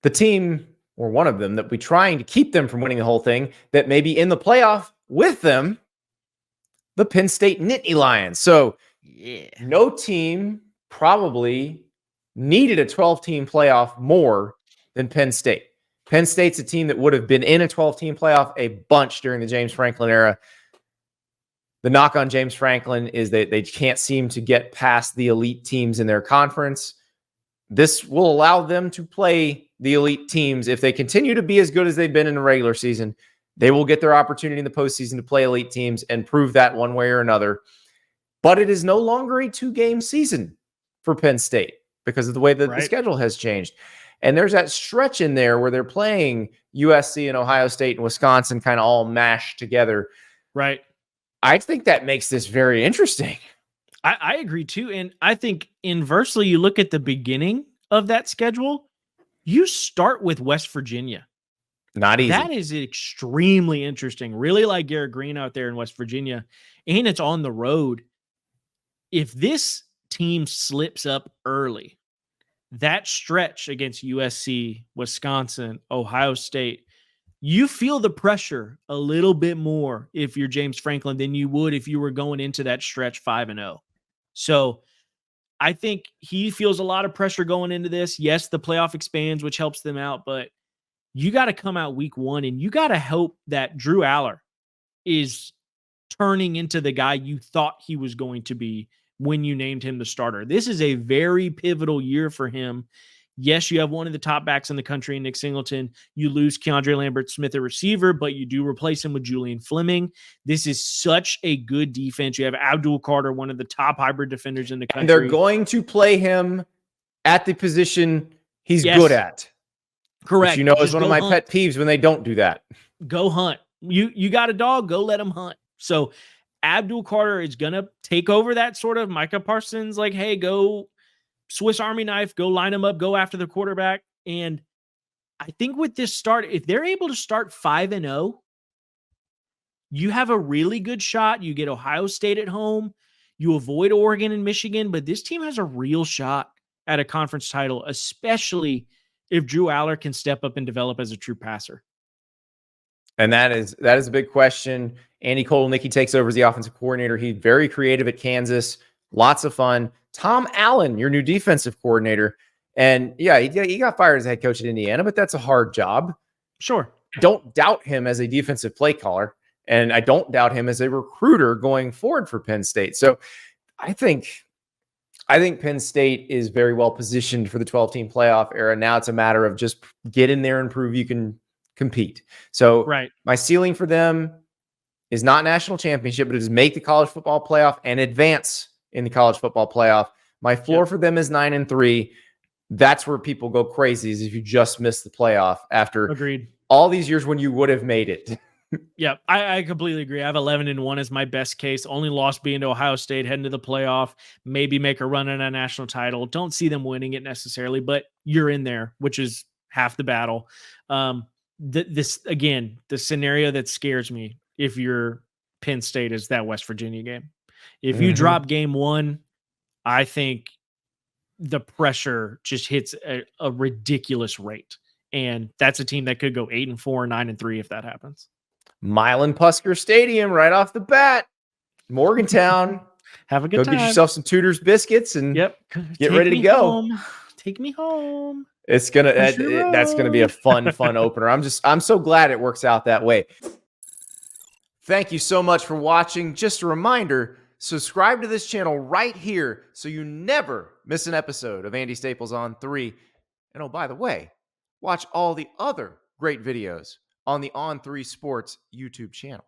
the team, or one of them, that we trying to keep them from winning the whole thing, that may be in the playoff with them, the Penn State Nittany Lions. So no team probably needed a 12-team playoff more than Penn State. Penn State's a team that would have been in a 12-team playoff a bunch during the James Franklin era. The knock on James Franklin is that they can't seem to get past the elite teams in their conference. This will allow them to play the elite teams. If they continue to be as good as they've been in the regular season, they will get their opportunity in the postseason to play elite teams and prove that one way or another. But it is no longer a 2-game season for Penn State because of the way that the schedule has changed. And there's that stretch in there where they're playing USC and Ohio State and Wisconsin kind of all mashed together. Right. I think that makes this very interesting. I agree too. And I think inversely, you look at the beginning of that schedule, you start with West Virginia. Not easy. That is extremely interesting. Really like Garrett Green out there in West Virginia. And it's on the road. If this team slips up early, that stretch against USC, Wisconsin, Ohio State, you feel the pressure a little bit more if you're James Franklin than you would if you were going into that stretch 5-0. So I think he feels a lot of pressure going into this. Yes, the playoff expands, which helps them out, but you got to come out week one and you got to hope that Drew Allar is turning into the guy you thought he was going to be when you named him the starter. This is a very pivotal year for him. Yes, you have one of the top backs in the country, Nick Singleton. You lose Keandre Lambert-Smith at receiver, but you do replace him with Julian Fleming. This is such a good defense. You have Abdul Carter, one of the top hybrid defenders in the country. And they're going to play him at the position he's good at. Correct. Which, you know, is one of my pet peeves when they don't do that. Go hunt. You got a dog, go let him hunt. So Abdul Carter is going to take over that sort of Micah Parsons, like, hey, go Swiss Army knife, go line them up, go after the quarterback. And I think with this start, if they're able to start 5-0, you have a really good shot. You get Ohio State at home. You avoid Oregon and Michigan, but this team has a real shot at a conference title, especially if Drew Allar can step up and develop as a true passer. And that is a big question. Andy Kotelnicki takes over as the offensive coordinator. He's very creative at Kansas. Lots of fun. Tom Allen, your new defensive coordinator. And yeah, he got fired as head coach at Indiana, but that's a hard job. Sure. Don't doubt him as a defensive play caller. And I don't doubt him as a recruiter going forward for Penn State. So I think Penn State is very well positioned for the 12-team playoff era. Now it's a matter of just get in there and prove you can compete. So my ceiling for them is not national championship, but it is make the college football playoff and advance in the college football playoff. My floor for them is 9-3. That's where people go crazy, is if you just miss the playoff after all these years when you would have made it. Yeah, I completely agree. I have 11-1 as my best case. Only loss being to Ohio State, heading to the playoff, maybe make a run at a national title. Don't see them winning it necessarily, but you're in there, which is half the battle. This again, the scenario that scares me if you're Penn State is that West Virginia game. If you drop game one, I think the pressure just hits a ridiculous rate. And that's a team that could go 8-4, 9-3 if that happens. Milan Pusker Stadium right off the bat. Morgantown. Have a good time. Go get yourself some Tudor's biscuits and get ready to go. Home. Take me home. It's gonna that's gonna be a fun opener. I'm so glad it works out that way. Thank you so much for watching. Just a reminder, subscribe to this channel right here so you never miss an episode of Andy Staples on 3. And oh, by the way, watch all the other great videos on the On3 Sports YouTube channel.